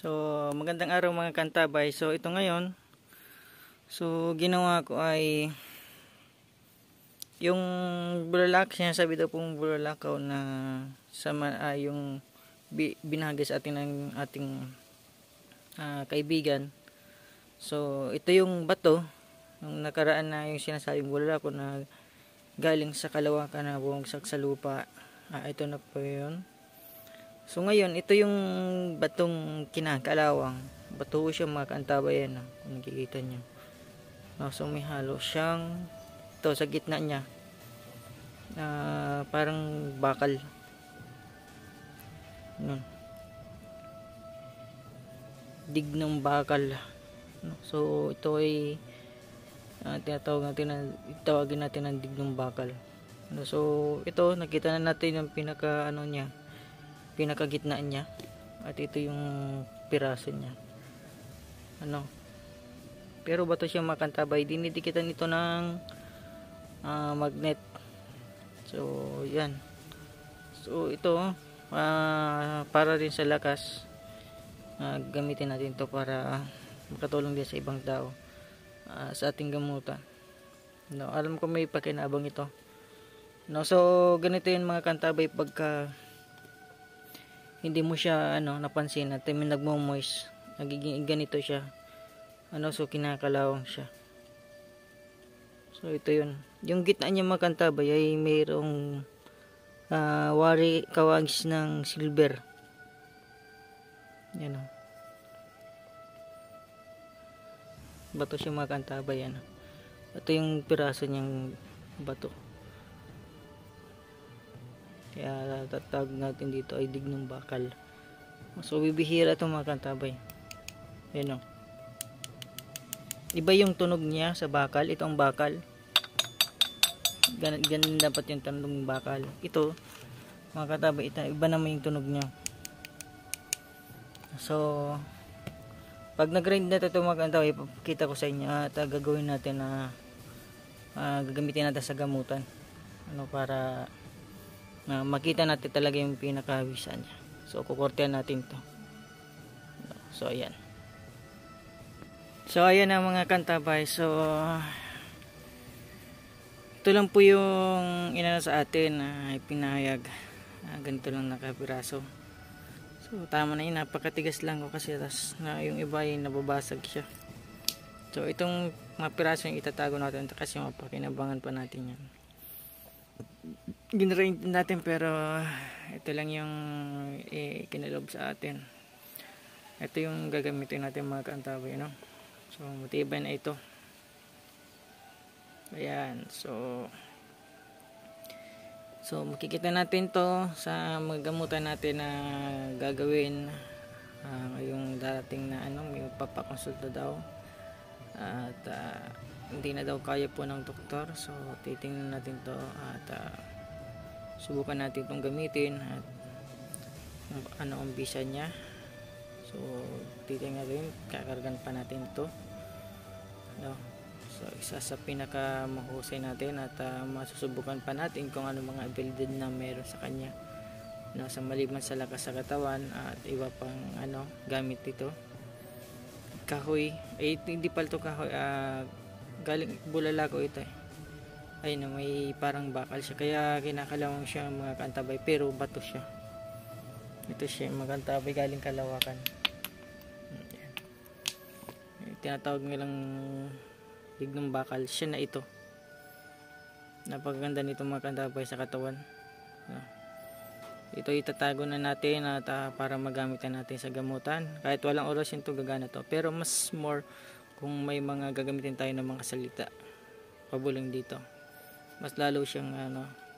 So, magandang araw mga kantabay. So, ito ngayon. So, ginawa ko ay yung bulalak, sinasabi daw pong bulalakaw na yung binahagi sa atin ng ating kaibigan. So, ito yung bato nung nakaraan na yung sinasabing bulalakaw na galing sa kalawakan na bumagsak sa lupa. Ito na po yun. So ngayon, ito yung batong kinakalawang. Bato siya mga kantabay yan. Kung nakikita nyo. So may halo siyang ito sa gitna niya. Parang bakal. Dignong bakal. So ito ay tawagin natin ng dignong bakal. So ito, nakita na natin yung pinakagitnaan niya, at ito yung piraso niya. Pero bato siya makantabay, dinidikitan ito ng magnet. So yan. So ito para rin sa lakas, gamitin natin to para makatulong din sa ibang tao sa ating gamutan. Alam ko may pakinabang ito. So ganito yung mga kantabay pagka hindi mo siya napansin at may nagmo-moist, nagiging ganito siya. So kinakalawang siya. So ito yun. Yung gitna niya mga kantabay ay mayroong wari kawagis ng silver. Yan bato siya mga kantabay. Ito yung piraso niyang bato. Kaya tatawag natin dito ay dignong bakal. So bibihira itong mga kantabay. Yan iba yung tunog niya sa bakal. Ito ang bakal. Ganun dapat yung tunog ng bakal. Ito mga kantabay, iba naman yung tunog niya. So pag nag-grind natin ito mga kantabay, ipapakita ko sa inyo at gagawin natin na gagamitin natin sa gamutan. Para makita natin talaga yung pinakawisan niya. So kukortehan natin to. So ayan. So ayan na mga kantabay. So ito lang po yung inano sa atin na pinahayag. Ganito lang nakapiraso. So tama na yun, napakatigas lang ko kasi yung iba ay nababasag siya. So itong mga piraso yung itatago natin kasi mapakinabangan pa natin yan. Ginrain natin, pero ito lang yung kinalob sa atin. Ito yung gagamitin natin mga kantabay, So matibay na ito. Ayan. So makikita natin to sa mga gamutan natin na gagawin ngayong darating na may papakonsulta daw at hindi na daw kaya po ng doktor. So titingnan natin to at subukan natin itong gamitin at ang bisa niya. So titingnan natin, kakargan pa natin ito. So isa sa pinaka mahusay natin at masusubukan pa natin kung ano mga abilidad na meron sa kanya sa maliban sa lakas sa katawan at iba pang gamit ito. Kahoy, hindi pala ito kahoy, galing bulalakaw ito may parang bakal siya, kaya kinakalawang siya mga kantabay, pero bato siya. Ito siya mga kantabay, galing kalawakan. Tinatawag nilang dignong bakal. Siya na ito. Napakaganda nito mga kantabay sa katawan. Ito itatago na natin at para magamit natin sa gamutan. Kahit walang orasyon ito, gagana to. Pero mas more kung may mga gagamitin tayo ng mga salita pabuling dito, mas lalo siyang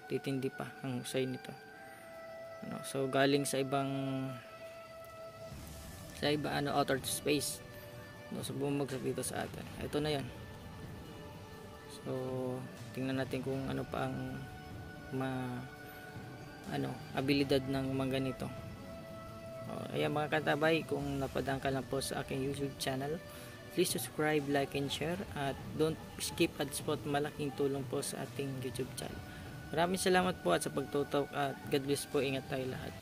titindi pa ang husay nito. So galing sa iba outer space, so bumagsak dito sa atin. Ito na yan. So tingnan natin kung ano pa ang abilidad ng mga ganito. Ayan mga kantabay, kung napadaan ka lang po sa aking YouTube channel, please subscribe, like, and share. At don't skip ads po. Malaking tulong po sa ating YouTube channel. Maraming salamat po at sa pagtutok. At God bless po. Ingat tayo lahat.